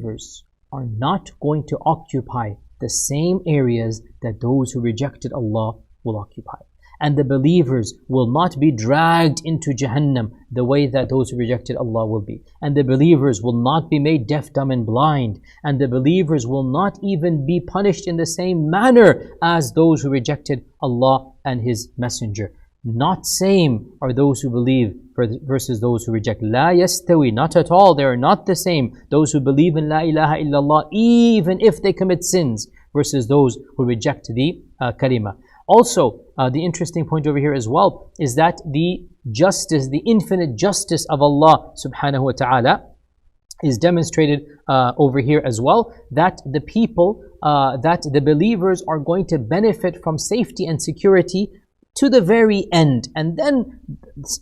believers are not going to occupy the same areas that those who rejected Allah will occupy. And the believers will not be dragged into Jahannam the way that those who rejected Allah will be. And the believers will not be made deaf, dumb and blind. And the believers will not even be punished in the same manner as those who rejected Allah and His Messenger. Not same are those who believe versus those who reject. La yastawi, not at all. They are not the same. Those who believe in La ilaha illallah, even if they commit sins, versus those who reject the kalima. Also, the interesting point over here as well is that the justice, the infinite justice of Allah subhanahu wa ta'ala is demonstrated over here as well, that the people, that the believers are going to benefit from safety and security to the very end. And then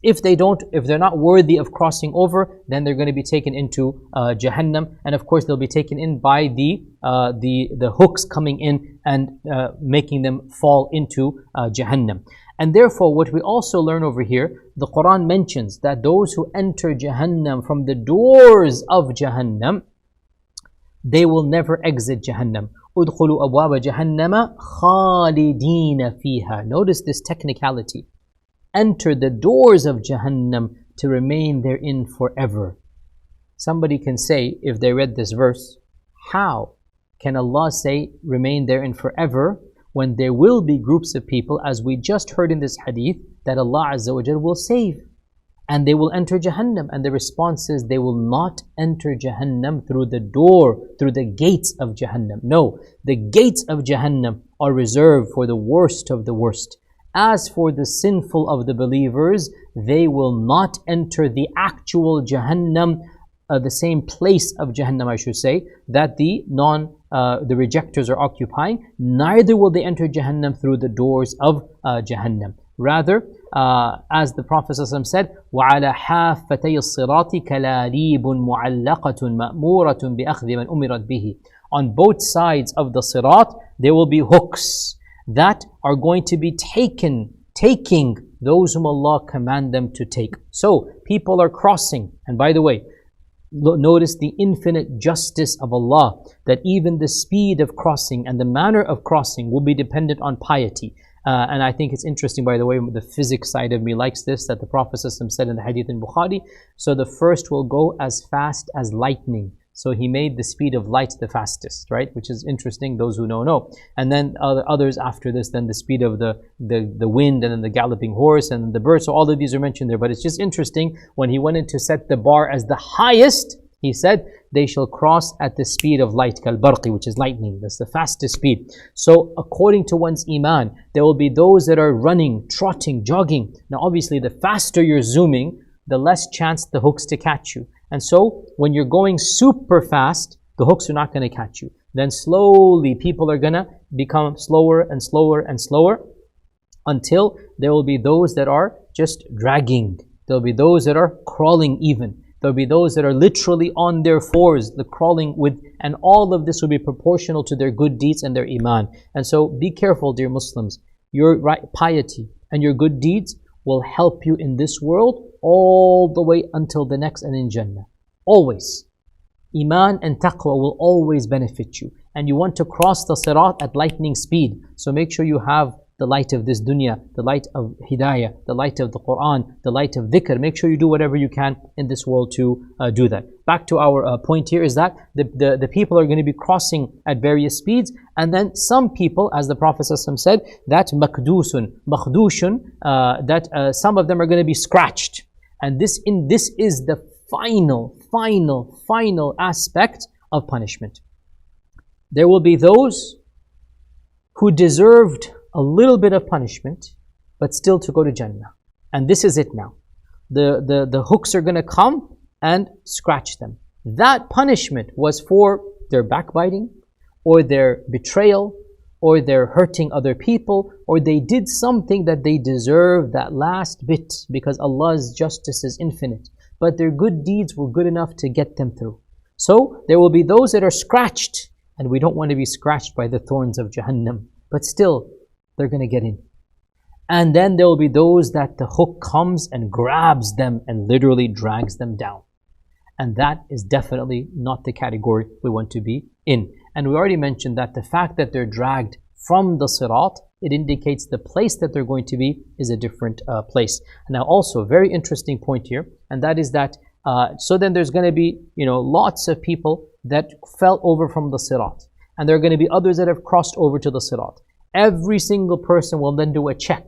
if they're not worthy of crossing over, then they're going to be taken into Jahannam. And of course, they'll be taken in by the hooks coming in and making them fall into Jahannam. And therefore, what we also learn over here, the Quran mentions that those who enter Jahannam from the doors of Jahannam, they will never exit Jahannam. Udkhulu abwaba jahannama khalidina fiha. Notice this technicality. Enter the doors of Jahannam to remain therein forever. Somebody can say, if they read this verse, how can Allah say remain therein forever when there will be groups of people, as we just heard in this hadith, that Allah Azza wa Jal will save and they will enter Jahannam? And the response is, they will not enter Jahannam through the door, through the gates of Jahannam. No, the gates of Jahannam are reserved for the worst of the worst. As for the sinful of the believers, they will not enter the actual Jahannam, the same place of Jahannam, I should say, that the rejectors are occupying. Neither will they enter Jahannam through the doors of Jahannam. Rather, as the Prophet ﷺ said, وَعَلَى حَافَّتَيِ الصِّرَاطِ كَلَالِيبٌ مُعَلَّقَةٌ مَأْمُورَةٌ بِأَخْذِ مَنْ أُمِرَتْ بِهِ. On both sides of the sirat, there will be hooks that are going to be taking those whom Allah command them to take. So, people are crossing. And by the way, notice the infinite justice of Allah, that even the speed of crossing and the manner of crossing will be dependent on piety. And I think it's interesting, by the way, the physics side of me likes this, that the Prophet ﷺ said in the hadith in Bukhari, so the first will go as fast as lightning. So he made the speed of light the fastest, right? Which is interesting, those who know. And then others after this, then the speed of the wind, and then the galloping horse, and the bird. So all of these are mentioned there. But it's just interesting, when he wanted to set the bar as the highest, he said, they shall cross at the speed of light, kal-barqi, which is lightning. That's the fastest speed. So according to one's iman, there will be those that are running, trotting, jogging. Now obviously, the faster you're zooming, the less chance the hooks to catch you. And so when you're going super fast, the hooks are not going to catch you. Then slowly people are going to become slower and slower and slower, until there will be those that are just dragging. There will be those that are crawling even. There will be those that are literally on their fours, the crawling with, and all of this will be proportional to their good deeds and their iman. And so be careful, dear Muslims. Your piety and your good deeds will help you in this world all the way until the next and in Jannah. Always. Iman and taqwa will always benefit you. And you want to cross the sirat at lightning speed. So make sure you have the light of this dunya, the light of hidayah, the light of the Quran, the light of dhikr. Make sure you do whatever you can in this world to do that. Back to our point here is that the people are going to be crossing at various speeds, and then some people, as the Prophet ﷺ said, that makdushun, that some of them are going to be scratched. And this is the final aspect of punishment. There will be those who deserved a little bit of punishment, but still to go to Jannah. And this is it now. The hooks are going to come and scratch them. That punishment was for their backbiting, or their betrayal, or their hurting other people, or they did something that they deserve that last bit, because Allah's justice is infinite. But their good deeds were good enough to get them through. So there will be those that are scratched, and we don't want to be scratched by the thorns of Jahannam. But still, they're going to get in. And then there will be those that the hook comes and grabs them and literally drags them down. And that is definitely not the category we want to be in. And we already mentioned that the fact that they're dragged from the sirat, it indicates the place that they're going to be is a different place. Now also, very interesting point here, and that is that, so then there's going to be, lots of people that fell over from the sirat. And there are going to be others that have crossed over to the sirat. Every single person will then do a check.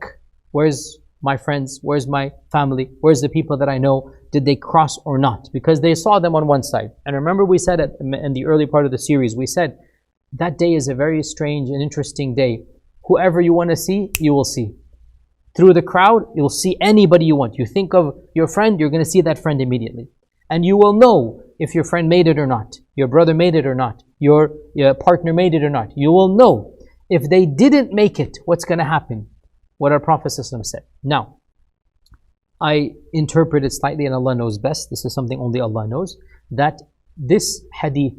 Where's my friends? Where's my family? Where's the people that I know? Did they cross or not? Because they saw them on one side. And remember we said in the early part of the series, we said that day is a very strange and interesting day. Whoever you want to see, you will see. Through the crowd, you'll see anybody you want. You think of your friend, you're going to see that friend immediately. And you will know if your friend made it or not, your brother made it or not, your partner made it or not. You will know. If they didn't make it, what's going to happen? What our Prophet ﷺ said. Now, I interpret it slightly, and Allah knows best. This is something only Allah knows. That this hadith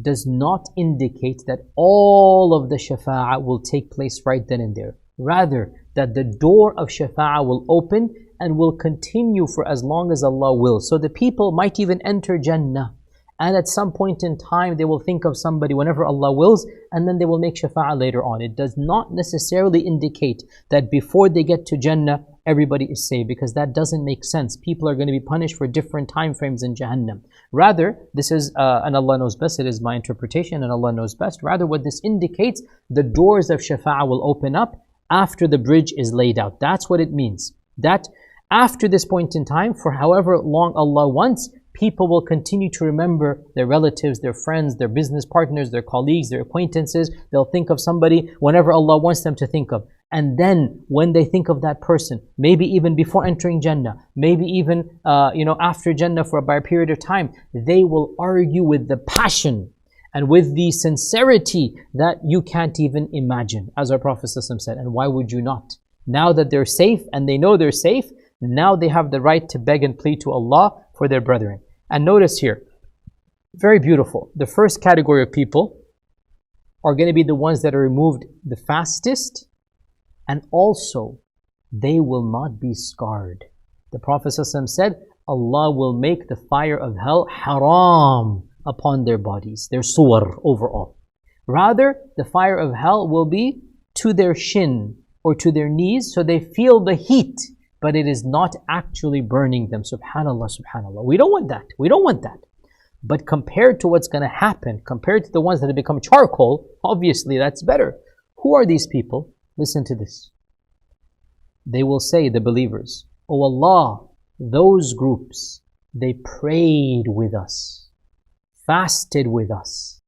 does not indicate that all of the shafa'ah will take place right then and there. Rather, that the door of shafa'ah will open and will continue for as long as Allah wills. So the people might even enter Jannah. And at some point in time, they will think of somebody whenever Allah wills, and then they will make shafa'ah later on. It does not necessarily indicate that before they get to Jannah, everybody is saved, because that doesn't make sense. People are going to be punished for different time frames in Jahannam. Rather, this is, and Allah knows best, it is my interpretation, and Allah knows best. Rather, what this indicates, the doors of shafa'ah will open up after the bridge is laid out. That's what it means. That after this point in time, for however long Allah wants, people will continue to remember their relatives, their friends, their business partners, their colleagues, their acquaintances. They'll think of somebody whenever Allah wants them to think of. And then when they think of that person, maybe even before entering Jannah, maybe even after Jannah by a period of time, they will argue with the passion and with the sincerity that you can't even imagine, as our Prophet ﷺ said. And why would you not? Now that they're safe and they know they're safe, now they have the right to beg and plead to Allah for their brethren. And notice here, very beautiful. The first category of people are going to be the ones that are removed the fastest, and also they will not be scarred. The Prophet ﷺ said, Allah will make the fire of hell haram upon their bodies, their suwar overall. Rather, the fire of hell will be to their shin or to their knees, so they feel the heat, but it is not actually burning them. Subhanallah, subhanallah. We don't want that. We don't want that. But compared to what's going to happen, compared to the ones that have become charcoal, obviously that's better. Who are these people? Listen to this. They will say, the believers, "Oh Allah, those groups, they prayed with us, fasted with us,